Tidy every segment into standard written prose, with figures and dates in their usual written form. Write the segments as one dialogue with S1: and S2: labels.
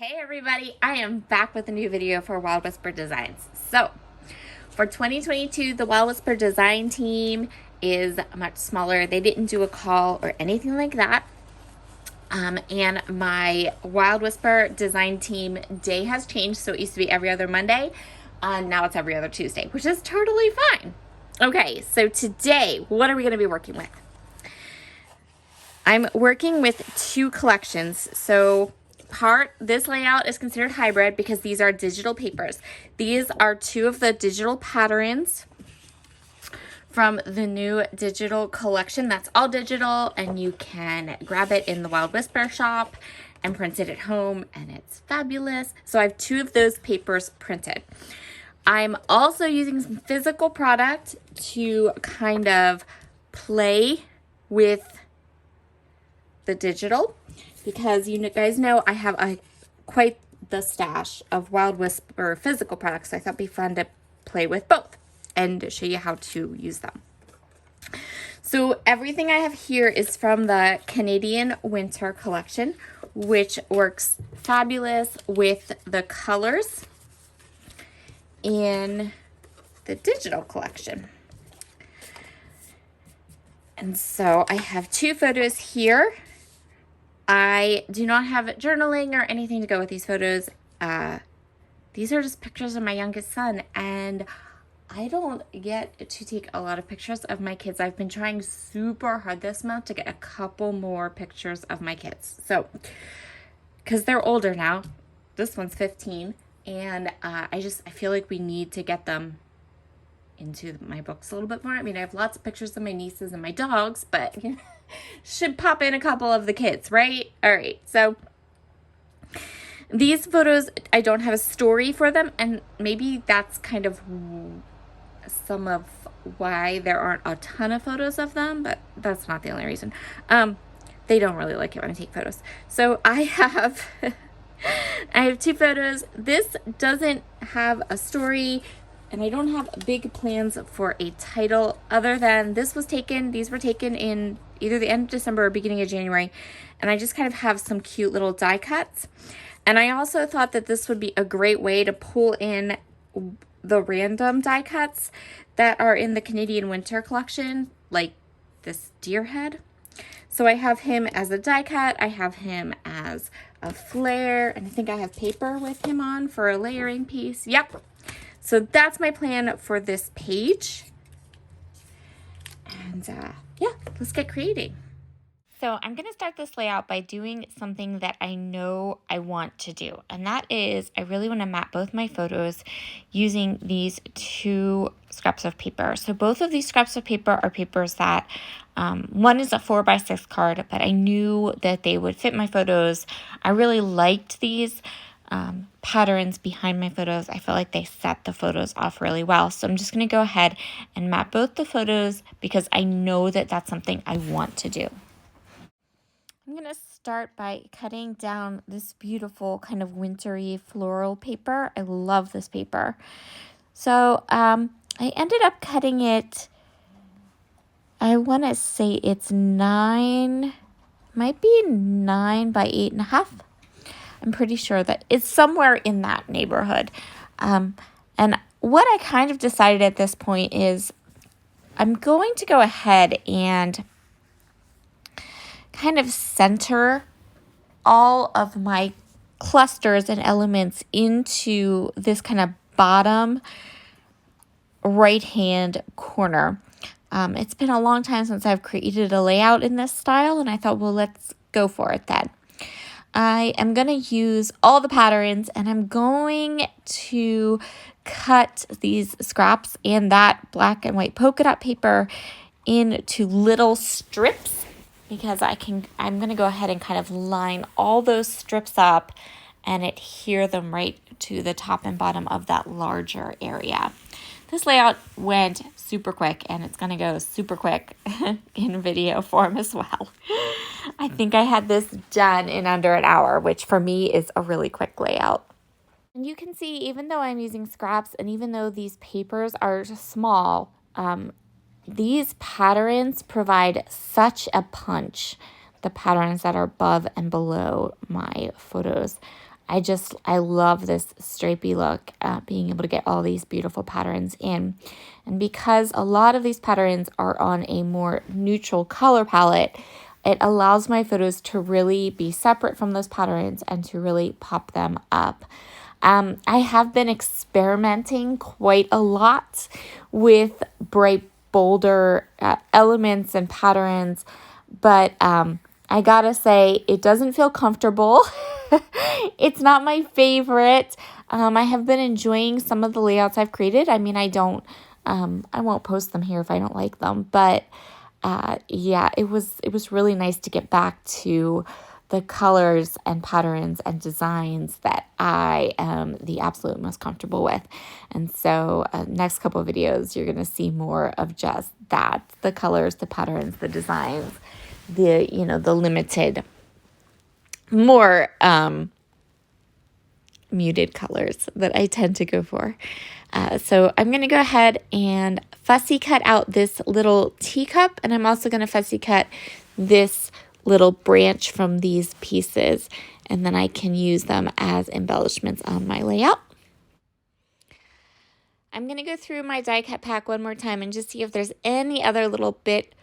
S1: Hey everybody, I am back with a new video for Wild Whisper Designs. So, for 2022, the Wild Whisper design team is much smaller. They didn't do a call or anything like that. And my Wild Whisper design team day has changed, so it used to be every other Monday. Now it's every other Tuesday, which is totally fine. Okay, so today, what are we going to be working with? I'm working with two collections. So this layout is considered hybrid because these are digital papers. These are two of the digital patterns from the new digital collection. That's all digital, and you can grab it in the Wild Whisper shop and print it at home, and it's fabulous. So I have two of those papers printed. I'm also using some physical product to kind of play with the digital, because you guys know I have quite the stash of Wild Whisper physical products. So I thought it'd be fun to play with both and show you how to use them. So everything I have here is from the Canadian Winter Collection, which works fabulous with the colors in the digital collection. And so I have two photos here. I do not have journaling or anything to go with these photos. These are just pictures of my youngest son, and I don't get to take a lot of pictures of my kids. I've been trying super hard this month to get a couple more pictures of my kids. So, because they're older now, this one's 15, and I feel like we need to get them into my books a little bit more. I mean, I have lots of pictures of my nieces and my dogs, but should pop in a couple of the kids, right? All right, so these photos, I don't have a story for them, and maybe that's kind of some of why there aren't a ton of photos of them, but that's not the only reason. They don't really like it when I take photos. So I have I have two photos. This doesn't have a story, and I don't have big plans for a title other than these were taken in either the end of December or beginning of January, and I just kind of have some cute little die cuts. And I also thought that this would be a great way to pull in the random die cuts that are in the Canadian Winter Collection, like this deer head. So I have him as a die cut, I have him as a flare, and I think I have paper with him on for a layering piece. Yep. So that's my plan for this page. And yeah, let's get creating. So I'm going to start this layout by doing something that I know I want to do. And that is, I really want to map both my photos using these two scraps of paper. So both of these scraps of paper are papers that, one is a 4x6 card, but I knew that they would fit my photos. I really liked these patterns behind my photos. I feel like they set the photos off really well. So I'm just going to go ahead and map both the photos because I know that that's something I want to do. I'm going to start by cutting down this beautiful kind of wintry floral paper. I love this paper. So I ended up cutting it, I want to say it's 9 by 8.5. I'm pretty sure that it's somewhere in that neighborhood. And what I kind of decided at this point is I'm going to go ahead and kind of center all of my clusters and elements into this kind of bottom right-hand corner. It's been a long time since I've created a layout in this style, and I thought, well, let's go for it then. I am going to use all the patterns, and I'm going to cut these scraps and that black and white polka dot paper into little strips, because I'm going to go ahead and kind of line all those strips up and adhere them right to the top and bottom of that larger area. This layout went super quick, and it's going to go super quick in video form as well. I think I had this done in under an hour, which for me is a really quick layout. And you can see, even though I'm using scraps and even though these papers are small, these patterns provide such a punch, the patterns that are above and below my photos. I love this stripy look, being able to get all these beautiful patterns in. And because a lot of these patterns are on a more neutral color palette, it allows my photos to really be separate from those patterns and to really pop them up. I have been experimenting quite a lot with bright, bolder elements and patterns, but I gotta say, it doesn't feel comfortable. It's not my favorite. I have been enjoying some of the layouts I've created. I mean, I won't post them here if I don't like them, but yeah, it was really nice to get back to the colors and patterns and designs that I am the absolute most comfortable with. And so next couple of videos, you're going to see more of just that, the colors, the patterns, the designs, the limited, more muted colors that I tend to go for. So I'm going to go ahead and fussy cut out this little teacup, and I'm also going to fussy cut this little branch from these pieces, and then I can use them as embellishments on my layout. I'm going to go through my die cut pack one more time and just see if there's any other little bit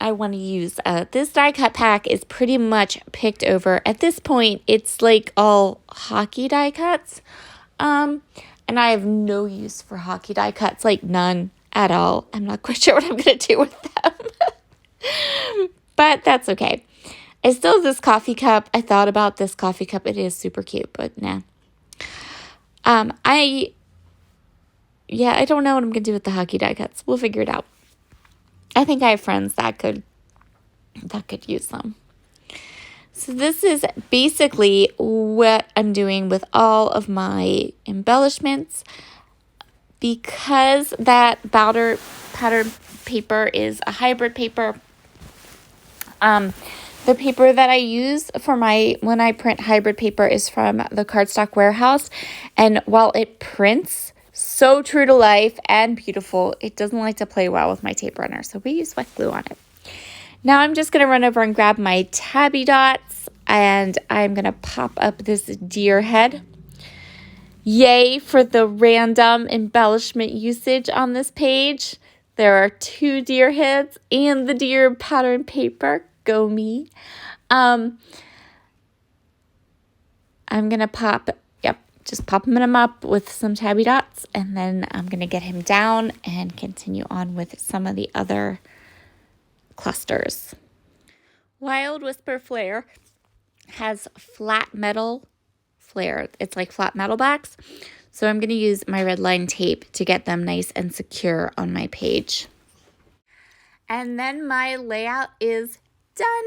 S1: I want to use. This die cut pack is pretty much picked over. At this point, it's like all hockey die cuts. And I have no use for hockey die cuts, like none at all. I'm not quite sure what I'm going to do with them. But that's okay. I still have this coffee cup. I thought about this coffee cup. It is super cute, but nah. I don't know what I'm going to do with the hockey die cuts. We'll figure it out. I think I have friends that could use them. So this is basically what I'm doing with all of my embellishments. Because that pattern paper is a hybrid paper, the paper that I use for when I print hybrid paper is from the Cardstock Warehouse. And while it prints so true to life and beautiful, it doesn't like to play well with my tape runner. So we use wet glue on it. Now I'm just going to run over and grab my tabby dots, and I'm going to pop up this deer head. Yay for the random embellishment usage on this page. There are 2 deer heads and the deer pattern paper. Go me. I'm going to just popping them up with some tabby dots, and then I'm going to get him down and continue on with some of the other clusters. Wild Whisper Flare has flat metal flare. It's like flat metal backs. So I'm going to use my red line tape to get them nice and secure on my page. And then my layout is done.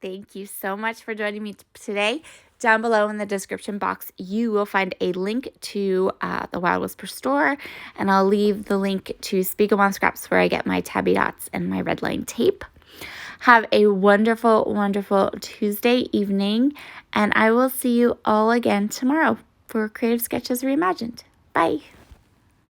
S1: Thank you so much for joining me today. Down below in the description box, you will find a link to the Wild Whisper store, and I'll leave the link to Spiegelman Scraps where I get my tabby dots and my red line tape. Have a wonderful, wonderful Tuesday evening, and I will see you all again tomorrow for Creative Sketches Reimagined. Bye.